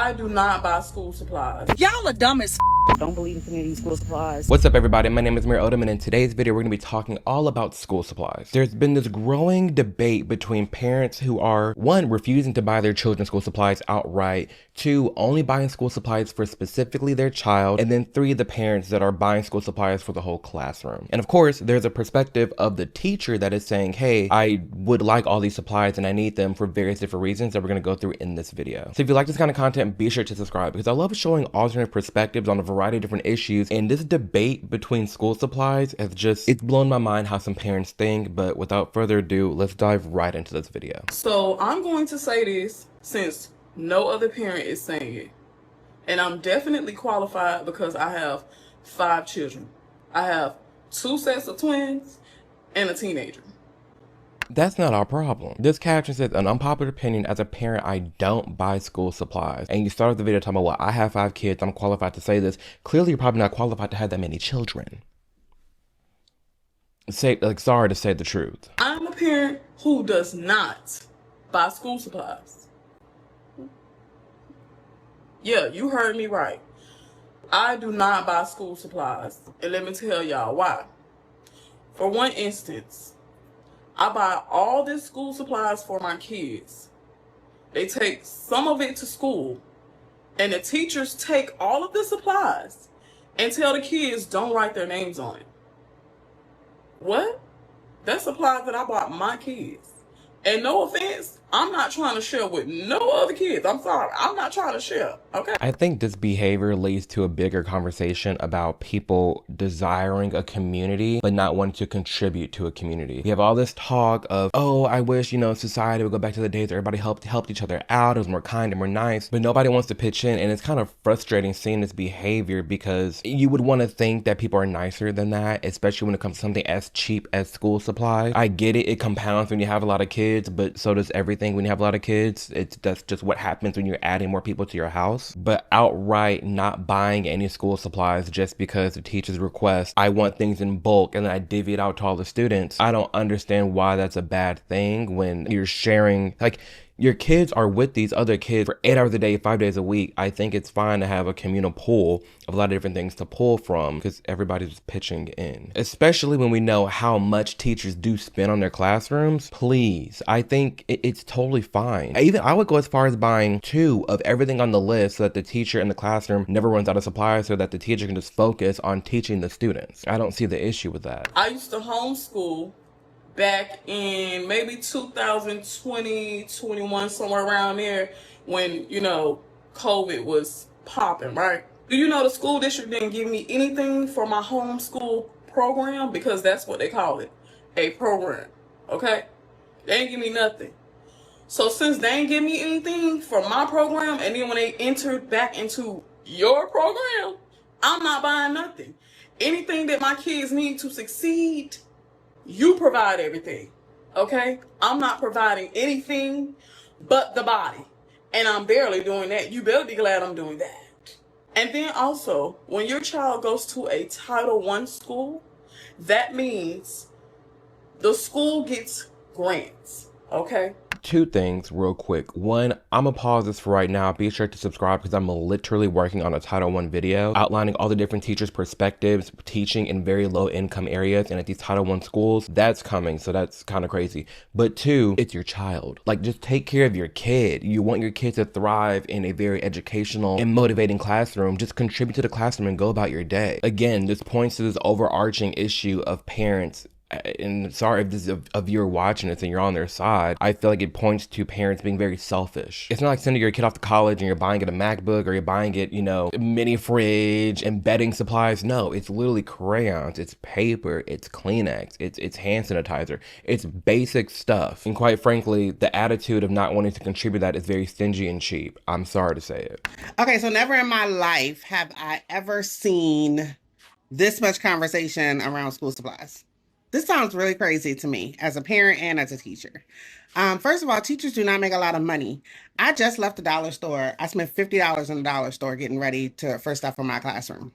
I do not buy school supplies. Y'all are dumb as don't believe in community school supplies. What's up, everybody? My name is Amir Odom, and in today's video, we're going to be talking all about school supplies. There's been this growing debate between parents who are, one, refusing to buy their children school supplies outright, two, only buying school supplies for specifically their child, and then three, the parents that are buying school supplies for the whole classroom. And of course, there's a perspective of the teacher that is saying, hey, I would like all these supplies and I need them for various different reasons that we're going to go through in this video. So if you like this kind of content, be sure to subscribe because I love showing alternate perspectives on a variety of different issues, and this debate between school supplies has it's blown my mind how some parents think. But without further ado, let's dive right into this video. So I'm going to say this since no other parent is saying it, and I'm definitely qualified because I have 5 children. I have 2 sets of twins and a teenager. That's not our problem. This caption says, an unpopular opinion, as a parent, I don't buy school supplies. And you start the video talking about, well, I have 5 kids, I'm qualified to say this. Clearly, you're probably not qualified to have that many children. Sorry to say the truth. I'm a parent who does not buy school supplies. Yeah, you heard me right. I do not buy school supplies. And let me tell y'all why. For one instance, I buy all this school supplies for my kids. They take some of it to school, and the teachers take all of the supplies and tell the kids don't write their names on it. What? That's supplies that I bought my kids. And no offense, I'm not trying to share with no other kids. I'm sorry. I'm not trying to share, okay? I think this behavior leads to a bigger conversation about people desiring a community, but not wanting to contribute to a community. We have all this talk of, oh, I wish, society would go back to the days where everybody helped each other out. It was more kind and more nice, but nobody wants to pitch in. And it's kind of frustrating seeing this behavior because you would want to think that people are nicer than that, especially when it comes to something as cheap as school supplies. I get it. It compounds when you have a lot of kids, but so does everything when you have a lot of kids. That's just what happens when you're adding more people to your house. But outright not buying any school supplies just because the teachers request, I want things in bulk, and then I divvy it out to all the students. I don't understand why that's a bad thing when you're sharing, your kids are with these other kids for 8 hours a day, 5 days a week. I think it's fine to have a communal pool of a lot of different things to pull from because everybody's pitching in. Especially when we know how much teachers do spend on their classrooms. Please, I think it's totally fine. I would go as far as buying 2 of everything on the list so that the teacher in the classroom never runs out of supplies, so that the teacher can just focus on teaching the students. I don't see the issue with that. I used to homeschool back in maybe 2020, 21, somewhere around there when, COVID was popping, right? Do you know the school district didn't give me anything for my homeschool program? Because that's what they call it, a program, okay? They didn't give me nothing. So since they didn't give me anything for my program, and then when they entered back into your program, I'm not buying nothing. Anything that my kids need to succeed, you provide everything, okay? I'm not providing anything but the body. And I'm barely doing that. You better be glad I'm doing that. And then also, when your child goes to a Title I school, that means the school gets grants, okay? 2 things real quick. One, I'm gonna pause this for right now. Be sure to subscribe because I'm literally working on a Title I video outlining all the different teachers' perspectives teaching in very low income areas and at these Title I schools. That's coming, so that's kind of crazy. But 2, it's your child. Just take care of your kid. You want your kid to thrive in a very educational and motivating classroom. Just contribute to the classroom and go about your day. Again, this points to this overarching issue of parents, and sorry if this is a viewer watching this and you're on their side, I feel like it points to parents being very selfish. It's not like sending your kid off to college and you're buying it a MacBook or you're buying it, a mini fridge and bedding supplies. No, it's literally crayons, it's paper, it's Kleenex, it's hand sanitizer, it's basic stuff. And quite frankly, the attitude of not wanting to contribute that is very stingy and cheap. I'm sorry to say it. Okay, so never in my life have I ever seen this much conversation around school supplies. This sounds really crazy to me as a parent and as a teacher. First of all, teachers do not make a lot of money. I just left the dollar store. I spent $50 in the dollar store getting ready for stuff for my classroom.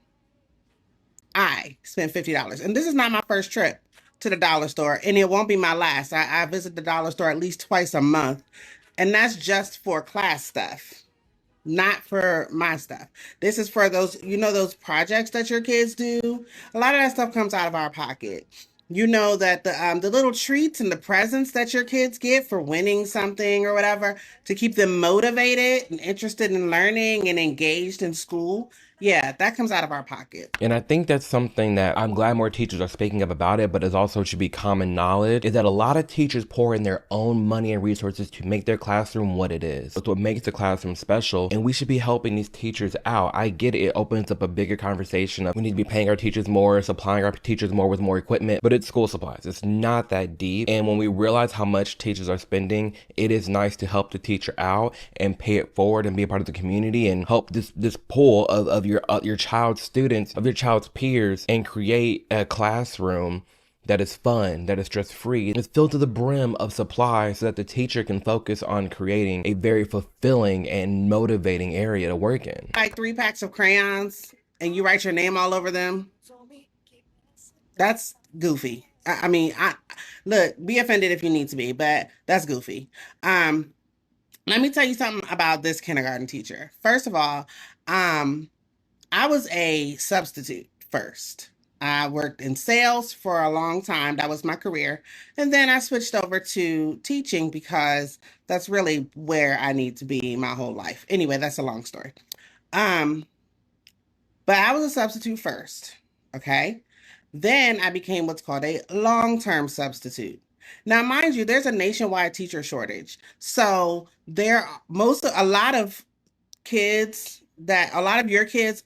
I spent $50. And this is not my first trip to the dollar store, and it won't be my last. I visit the dollar store at least twice a month, and that's just for class stuff. not for my stuff. This is for those, those projects that your kids do. A lot of that stuff comes out of our pocket. You know that the little treats and the presents that your kids get for winning something or whatever to keep them motivated and interested in learning and engaged in school. Yeah, that comes out of our pocket. And I think that's something that I'm glad more teachers are speaking up about it, but it also should be common knowledge, is that a lot of teachers pour in their own money and resources to make their classroom what it is. It's what makes the classroom special, and we should be helping these teachers out. I get it, it opens up a bigger conversation of we need to be paying our teachers more, supplying our teachers more with more equipment, but it's school supplies. It's not that deep. And when we realize how much teachers are spending, it is nice to help the teacher out and pay it forward and be a part of the community and help this pool of your child's students, of your child's peers, and create a classroom that is fun, that is stress-free, it's filled to the brim of supplies so that the teacher can focus on creating a very fulfilling and motivating area to work in. Like 3 packs of crayons and you write your name all over them. That's goofy. I mean, look, be offended if you need to be, but that's goofy. Let me tell you something about this kindergarten teacher. First of all, I was a substitute first. I worked in sales for a long time. That was my career. And then I switched over to teaching because that's really where I need to be my whole life. Anyway, that's a long story. But I was a substitute first, okay? Then I became what's called a long-term substitute. Now, mind you, there's a nationwide teacher shortage. So a lot of your kids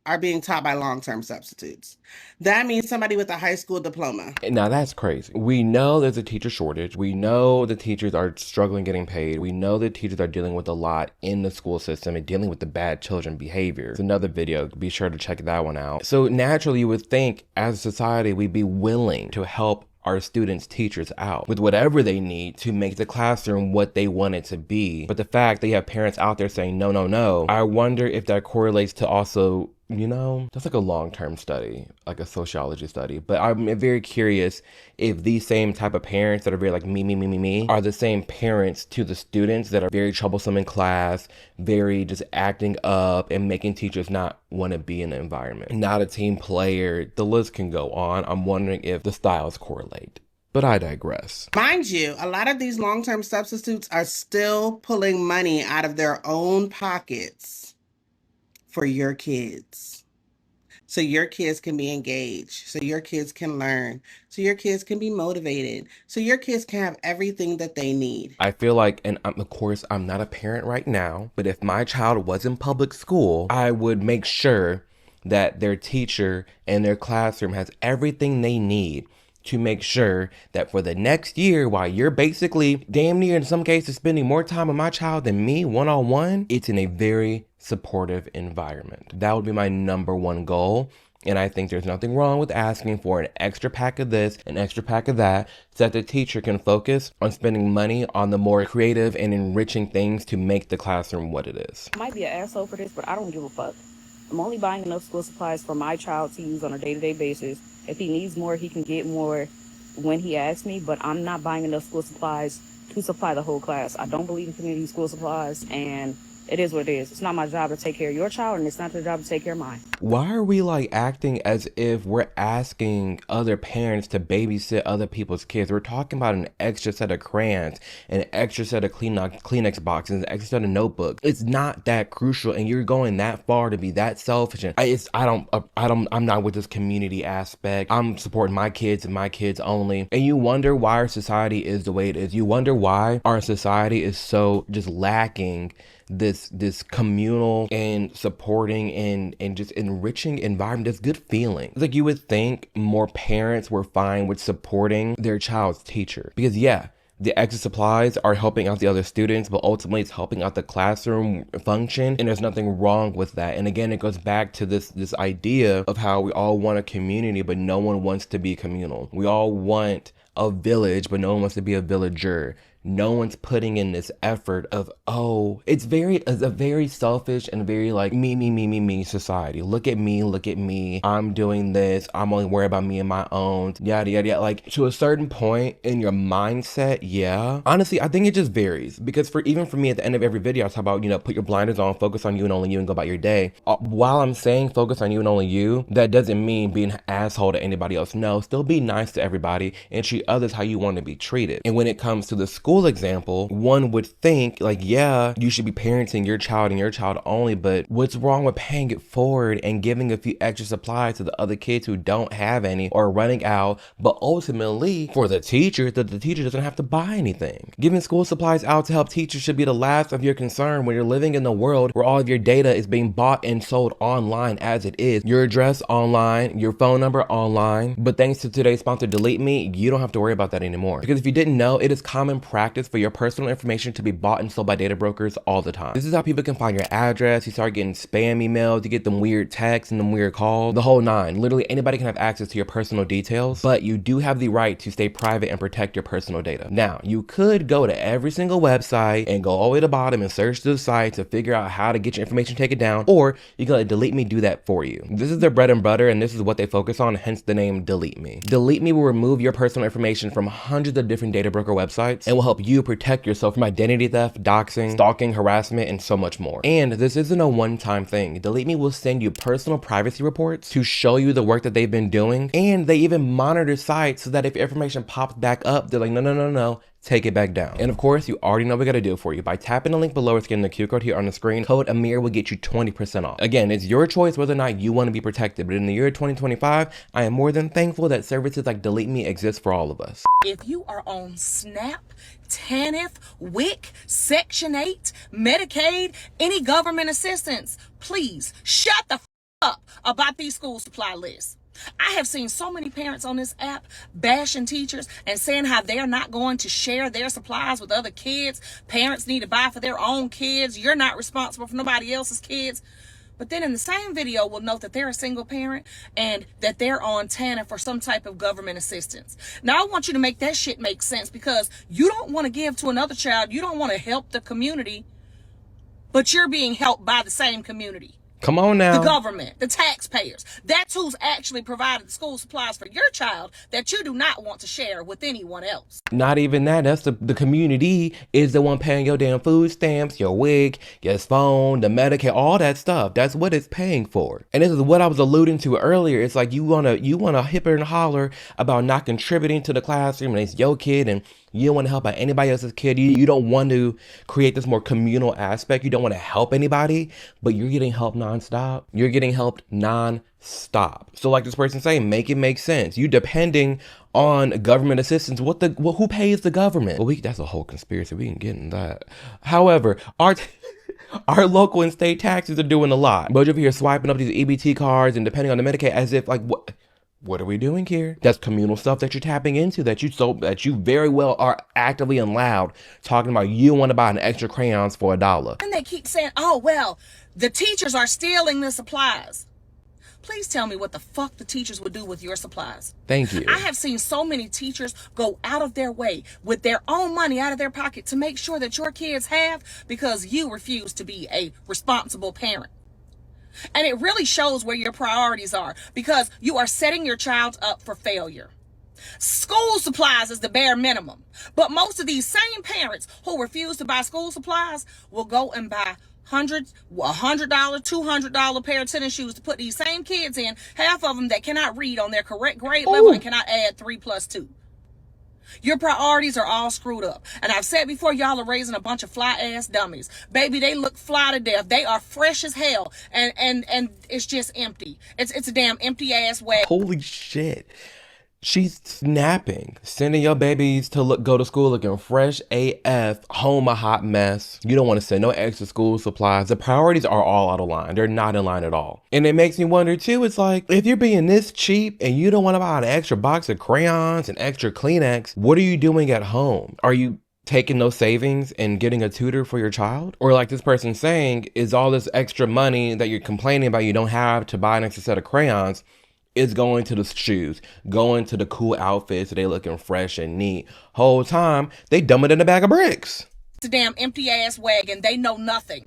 are being taught by long-term substitutes. That means somebody with a high school diploma. Now that's crazy. We know there's a teacher shortage. We know the teachers are struggling getting paid. We know that teachers are dealing with a lot in the school system and dealing with the bad children behavior. It's another video. Be sure to check that one out. So naturally you would think as a society we'd be willing to help our students' teachers out with whatever they need to make the classroom what they want it to be. But the fact that you have parents out there saying no, no, no, I wonder if that correlates to also, that's like a long-term study, like a sociology study. But I'm very curious if these same type of parents that are very like me, are the same parents to the students that are very troublesome in class, very just acting up and making teachers not want to be in the environment, not a team player. The list can go on. I'm wondering if the styles correlate. But I digress. Mind you, a lot of these long-term substitutes are still pulling money out of their own pockets for your kids. So your kids can be engaged, so your kids can learn, so your kids can be motivated, so your kids can have everything that they need. I feel like, and of course, I'm not a parent right now, but if my child was in public school, I would make sure that their teacher and their classroom has everything they need to make sure that for the next year, while you're basically damn near in some cases spending more time with my child than me one-on-one, it's in a very supportive environment. That would be my number one goal. And I think there's nothing wrong with asking for an extra pack of this, an extra pack of that, so that the teacher can focus on spending money on the more creative and enriching things to make the classroom what it is. I might be an asshole for this, but I don't give a fuck. I'm only buying enough school supplies for my child to use on a day-to-day basis. If he needs more, he can get more when he asks me, but I'm not buying enough school supplies to supply the whole class. I don't believe in community school supplies, and it is what it is. It's not my job to take care of your child, and it's not your job to take care of mine. Why are we like acting as if we're asking other parents to babysit other people's kids? We're talking about an extra set of crayons, an extra set of Kleenex boxes, an extra set of notebooks. It's not that crucial, and you're going that far to be that selfish. And I'm not with this community aspect. I'm supporting my kids and my kids only. And you wonder why our society is the way it is. You wonder why our society is so just lacking this communal and supporting and just enriching environment. That's good feeling. It's like you would think more parents were fine with supporting their child's teacher, because yeah, the extra supplies are helping out the other students, but ultimately it's helping out the classroom function, and there's nothing wrong with that. And again, it goes back to this idea of how we all want a community, but no one wants to be communal. We all want a village, but no one wants to be a villager. no one's putting in this effort of, oh, it's a very selfish and very like me society. Look at me, I'm doing this, I'm only worried about me and my own, yada yada yada. Like, to a certain point in your mindset, yeah, honestly I think it just varies, because even for me, at the end of every video I talk about, put your blinders on, focus on you and only you, and go about your day. While I'm saying focus on you and only you, that doesn't mean being an asshole to anybody else. No, still be nice to everybody and treat others how you want to be treated. And when it comes to the school example, one would think like, yeah, you should be parenting your child and your child only, but what's wrong with paying it forward and giving a few extra supplies to the other kids who don't have any or are running out, but ultimately for the teacher, that the teacher doesn't have to buy anything. Giving school supplies out to help teachers should be the last of your concern when you're living in a world where all of your data is being bought and sold online as it is. Your address online, your phone number online, but thanks to today's sponsor Delete Me, you don't have to worry about that anymore. Because if you didn't know, it is common practice for your personal information to be bought and sold by data brokers all the time. This is how people can find your address. You start getting spam emails, you get them weird texts and them weird calls, the whole nine. Literally anybody can have access to your personal details, but you do have the right to stay private and protect your personal data. Now, you could go to every single website and go all the way to the bottom and search the site to figure out how to get your information taken down, or you can let Delete Me do that for you. This is their bread and butter, and this is what they focus on, hence the name Delete Me. Delete Me will remove your personal information from hundreds of different data broker websites and will help you protect yourself from identity theft, doxing, stalking, harassment, and so much more. And this isn't a one-time thing. Delete Me will send you personal privacy reports to show you the work that they've been doing, and they even monitor sites so that if your information pops back up, they're like, no, take it back down. And of course, you already know what we gotta do for you. By tapping the link below or scanning the QR code here on the screen, code Amir will get you 20% off. Again, it's your choice whether or not you want to be protected, but in the year 2025, I am more than thankful that services like Delete Me exist for all of us. If you are on SNAP, TANF, WIC, Section 8, Medicaid, any government assistance, please shut the up about these school supply lists. I have seen so many parents on this app bashing teachers and saying how they're not going to share their supplies with other kids. Parents need to buy for their own kids. You're not responsible for nobody else's kids. But then in the same video, we'll note that they're a single parent and that they're on TANF for some type of government assistance. Now, I want you to make that shit make sense, because you don't want to give to another child. You don't want to help the community, but you're being helped by the same community. Come on now. The government, the taxpayers. That's who's actually provided the school supplies for your child that you do not want to share with anyone else. Not even that. That's the community is the one paying your damn food stamps, your wig, your phone, the Medicaid, all that stuff. That's what it's paying for. And this is what I was alluding to earlier. It's like you wanna hip and holler about not contributing to the classroom, and it's your kid, and you don't want to help out anybody else's kid. You don't want to create this more communal aspect. You don't want to help anybody, but you're getting help nonstop. You're getting helped nonstop. So like this person saying, make it make sense. You depending on government assistance. Who pays the government? Well, that's a whole conspiracy. We can get into that. However, our local and state taxes are doing a lot. But you're over here swiping up these EBT cards and depending on the Medicaid as if like, what are we doing here? That's communal stuff that you're tapping into, that you very well are actively and loud talking about. You want to buy an extra crayons for $1. And they keep saying, oh, well, the teachers are stealing the supplies. Please tell me what the fuck the teachers would do with your supplies. Thank you. I have seen so many teachers go out of their way with their own money out of their pocket to make sure that your kids have, because you refuse to be a responsible parent. And it really shows where your priorities are, because you are setting your child up for failure. School supplies is the bare minimum. But most of these same parents who refuse to buy school supplies will go and buy $100, $200 pair of tennis shoes to put these same kids in, half of them that cannot read on their correct grade level and cannot add 3 plus 2. Your priorities are all screwed up. And I've said before, y'all are raising a bunch of fly ass dummies. Baby, they look fly to death. They are fresh as hell. And it's just empty. It's a damn empty ass way. Holy shit. She's snapping, sending your babies to go to school looking fresh AF, home a hot mess. You don't want to send no extra school supplies. The priorities are all out of line. They're not in line at all. And it makes me wonder too, it's like, if you're being this cheap and you don't want to buy an extra box of crayons and extra Kleenex, what are you doing at home? Are you taking those savings and getting a tutor for your child? Or like this person saying, is all this extra money that you're complaining about you don't have to buy an extra set of crayons, is going to the shoes, going to the cool outfits, so they looking fresh and neat. Whole time, they dumb it in a bag of bricks. It's a damn empty ass wagon. They know nothing.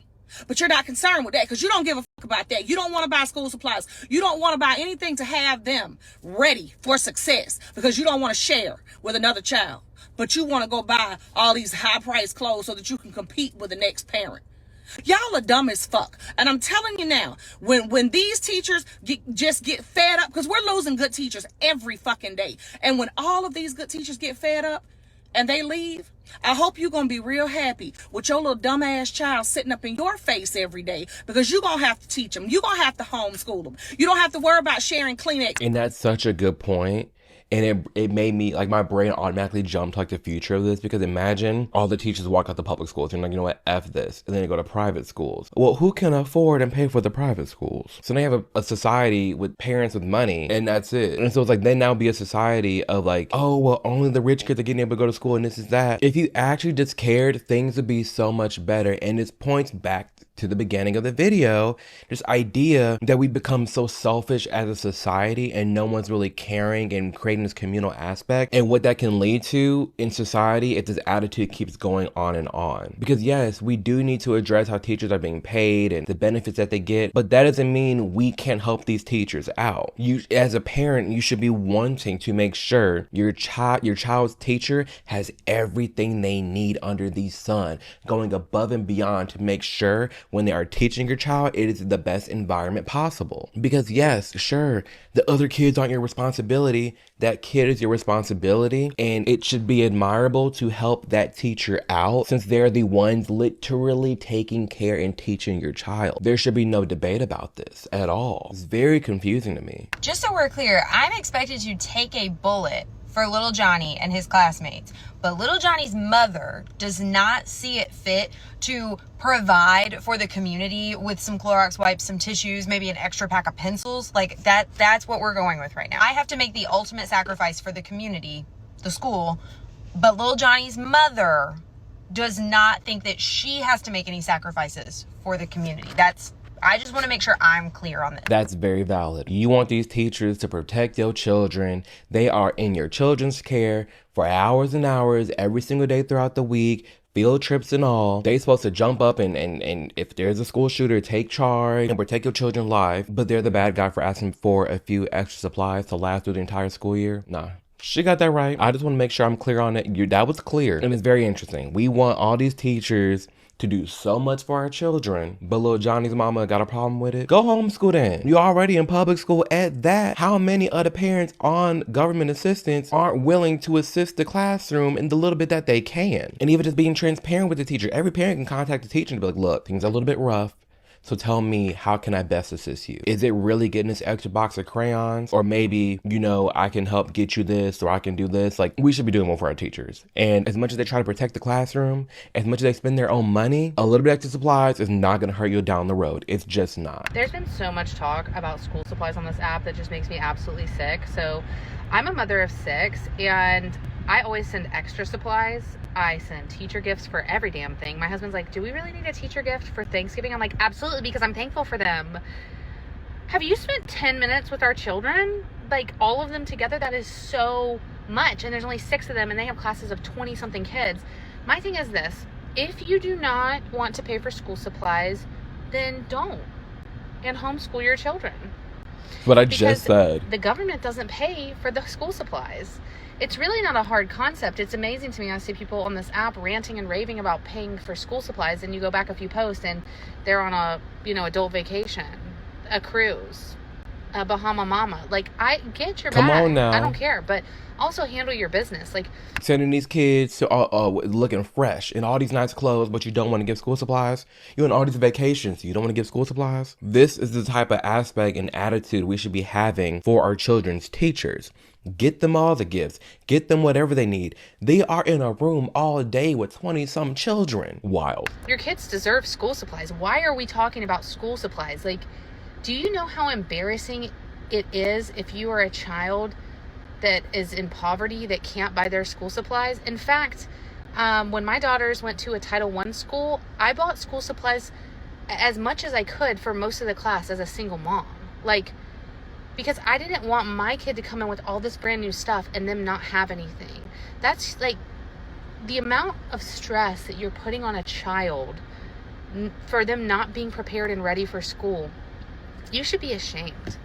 But you're not concerned with that because you don't give a fuck about that. You don't want to buy school supplies. You don't want to buy anything to have them ready for success because you don't want to share with another child. But you want to go buy all these high-priced clothes so that you can compete with the next parent. Y'all are dumb as fuck. And I'm telling you now, when these teachers just get fed up, because we're losing good teachers every fucking day. And when all of these good teachers get fed up and they leave, I hope you're going to be real happy with your little dumbass child sitting up in your face every day because you're going to have to teach them. You're going to have to homeschool them. You don't have to worry about sharing Kleenex. And that's such a good point. And it made me, like, my brain automatically jumped to, like, the future of this, because imagine all the teachers walk out the public schools and like, you know what, F this. And then they go to private schools. Well, who can afford and pay for the private schools? So they have a society with parents with money, and that's it. And so it's like, they now be a society of like, oh, well, only the rich kids are getting able to go to school and this is that. If you actually just cared, things would be so much better. And this points back to the beginning of the video, this idea that we become so selfish as a society and no one's really caring and creating this communal aspect, and what that can lead to in society if this attitude keeps going on and on. Because yes, we do need to address how teachers are being paid and the benefits that they get, but that doesn't mean we can't help these teachers out. You, as a parent, you should be wanting to make sure your child's teacher has everything they need under the sun, going above and beyond to make sure when they are teaching your child, it is the best environment possible. Because yes, sure, the other kids aren't your responsibility. That kid is your responsibility, and it should be admirable to help that teacher out since they're the ones literally taking care and teaching your child. There should be no debate about this at all. It's very confusing to me. Just so we're clear, I'm expected to take a bullet for little Johnny and his classmates, but little Johnny's mother does not see it fit to provide for the community with some Clorox wipes, some tissues, maybe an extra pack of pencils. Like that's what we're going with right now. I have to make the ultimate sacrifice for the community, the school, but little Johnny's mother does not think that she has to make any sacrifices for the community. I just want to make sure I'm clear on this. That's very valid. You want these teachers to protect your children. They are in your children's care for hours and hours every single day throughout the week, field trips and all. They're supposed to jump up and if there's a school shooter, take charge and protect your children live, but they're the bad guy for asking for a few extra supplies to last through the entire school year. Nah. She got that right. I just want to make sure I'm clear on it. That was clear. And it's very interesting. We want all these teachers to do so much for our children, but little Johnny's mama got a problem with it. Go homeschool then. You're already in public school at that. How many other parents on government assistance aren't willing to assist the classroom in the little bit that they can? And even just being transparent with the teacher. Every parent can contact the teacher and be like, look, things are a little bit rough. So tell me, how can I best assist you? Is it really getting this extra box of crayons? Or maybe, I can help get you this, or I can do this. Like, we should be doing more for our teachers. And as much as they try to protect the classroom, as much as they spend their own money, a little bit extra supplies is not gonna hurt you down the road. It's just not. There's been so much talk about school supplies on this app that just makes me absolutely sick. So I'm a mother of 6, and I always send extra supplies. I send teacher gifts for every damn thing. My husband's like, do we really need a teacher gift for Thanksgiving? I'm like, absolutely, because I'm thankful for them. Have you spent 10 minutes with our children? Like, all of them together? That is so much. And there's only 6 of them, and they have classes of 20-something kids. My thing is this. If you do not want to pay for school supplies, then don't. And homeschool your children. What I just said. The government doesn't pay for the school supplies. It's really not a hard concept. It's amazing to me. I see people on this app ranting and raving about paying for school supplies, and you go back a few posts and they're on a, adult vacation, a cruise, a Bahama Mama. Like, I get your Come bag. on now. I don't care, but also handle your business. Like, sending these kids to looking fresh in all these nice clothes, but you don't want to give school supplies. You're on all these vacations, you don't want to give school supplies. This is the type of aspect and attitude we should be having for our children's teachers. Get them all the gifts. Get them whatever they need. They are in a room all day with 20-some children. Wild. your kids deserve school supplies. Why are we talking about school supplies? Like, do you know how embarrassing it is if you are a child that is in poverty that can't buy their school supplies? In fact, when my daughters went to a Title I school, I bought school supplies as much as I could for most of the class as a single mom. Like, because I didn't want my kid to come in with all this brand new stuff and them not have anything. That's like the amount of stress that you're putting on a child for them not being prepared and ready for school. You should be ashamed.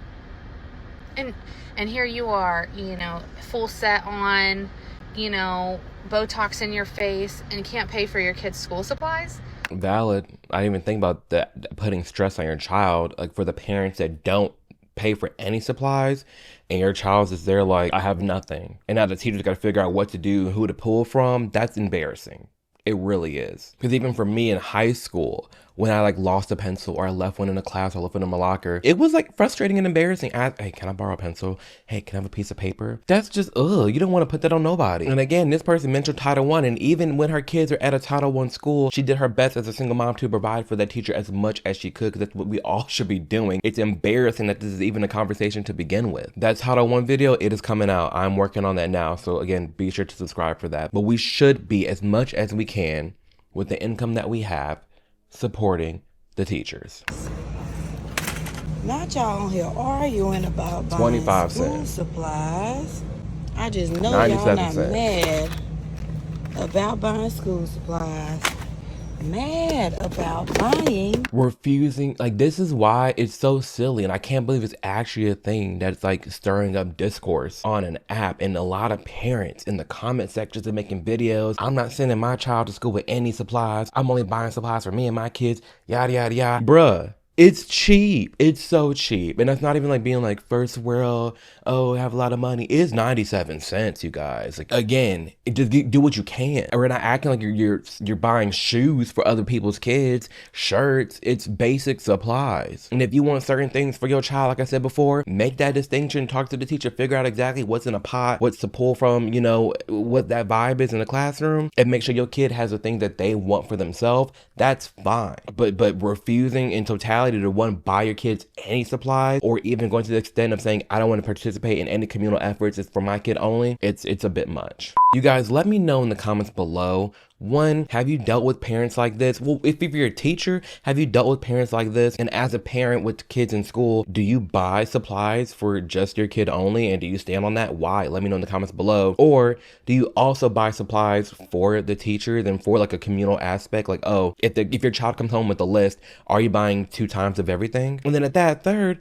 And here you are, you know, full set on, you know, Botox in your face, and can't pay for your kids' school supplies. Valid. I didn't even think about that, putting stress on your child. Like, for the parents that don't pay for any supplies and your child is there like, I have nothing. And now the teacher's got to figure out what to do, who to pull from. That's embarrassing. It really is. Because even for me in high school, when I like lost a pencil or I left one in a class or left one in my locker, it was like frustrating and embarrassing. Hey, can I borrow a pencil? Hey, can I have a piece of paper? That's just, you don't want to put that on nobody. And again, this person mentioned Title I, and even when her kids are at a Title I school, she did her best as a single mom to provide for that teacher as much as she could, because that's what we all should be doing. It's embarrassing that this is even a conversation to begin with. That Title I video, it is coming out. I'm working on that now. So again, be sure to subscribe for that. But we should be, as much as we can, with the income that we have, supporting the teachers. Not y'all on here arguing about buying 25 school cents. supplies. I just know 97 y'all not cents. mad about buying school supplies. Mad about buying. Refusing, like, this is why it's so silly, and I can't believe it's actually a thing that's like stirring up discourse on an app. And a lot of parents in the comment sections are making videos. I'm not sending my child to school with any supplies. I'm only buying supplies for me and my kids, yada yada yada. Bruh, it's cheap. It's so cheap. And that's not even like being like first world, oh, I have a lot of money. It's 97 cents, you guys. Like, again, just do what you can. We're not acting like you're buying shoes for other people's kids, shirts. It's basic supplies. And if you want certain things for your child, like I said before, make that distinction, talk to the teacher, figure out exactly what's in a pot, what's to pull from, you know, what that vibe is in the classroom, and make sure your kid has the thing that they want for themselves. That's fine. But refusing in totality to, one, buy your kids any supplies, or even going to the extent of saying, I don't want to participate in any communal efforts, it's for my kid only, it's a bit much. You guys, let me know in the comments below. One, have you dealt with parents like this? Well, if you're a teacher, have you dealt with parents like this? And as a parent with kids in school, do you buy supplies for just your kid only? And do you stand on that? Why? Let me know in the comments below. Or do you also buy supplies for the teachers and for like a communal aspect? Like, oh, if your child comes home with a list, are you buying 2 times of everything? And then at that, third,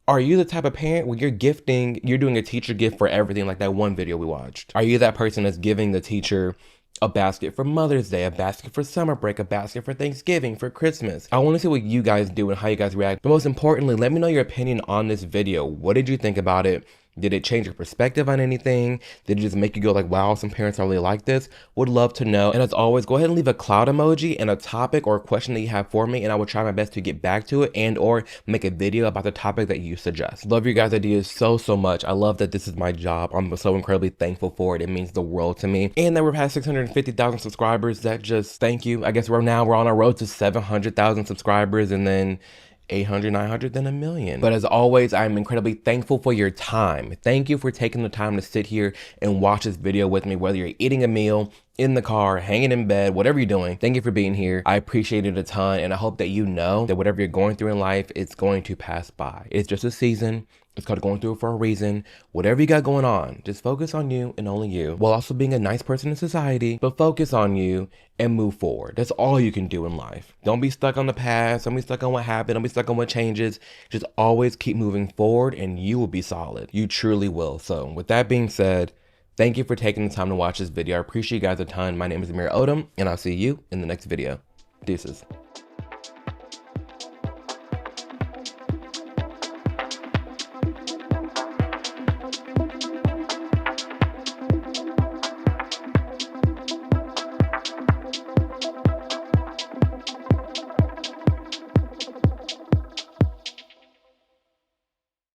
are you the type of parent where you're doing a teacher gift for everything, like that one video we watched? Are you that person that's giving the teacher a basket for Mother's Day, a basket for summer break, a basket for Thanksgiving, for Christmas? I want to see what you guys do and how you guys react. But most importantly, let me know your opinion on this video. What did you think about it? Did it change your perspective on anything? Did it just make you go like, wow, some parents are really like this? Would love to know. And as always, go ahead and leave a cloud emoji and a topic or a question that you have for me, and I will try my best to get back to it and or make a video about the topic that you suggest. Love your guys' ideas so much. I love that this is my job. I'm so incredibly thankful for it. It means the world to me. And that we're past 650,000 subscribers. That just, thank you. I guess we're on our road to 700,000 subscribers, and then 800, 900, then 1 million. But as always, I'm incredibly thankful for your time. Thank you for taking the time to sit here and watch this video with me, whether you're eating a meal, in the car, hanging in bed, whatever you're doing. Thank you for being here. I appreciate it a ton, and I hope that you know that whatever you're going through in life, it's going to pass by. It's just a season. It's called going through it for a reason. Whatever you got going on, just focus on you and only you, while also being a nice person in society, but focus on you and move forward. That's all you can do in life. Don't be stuck on the past. Don't be stuck on what happened. Don't be stuck on what changes. Just always keep moving forward, and you will be solid. You truly will. So with that being said, thank you for taking the time to watch this video. I appreciate you guys a ton. My name is Amir Odom, and I'll see you in the next video. Deuces.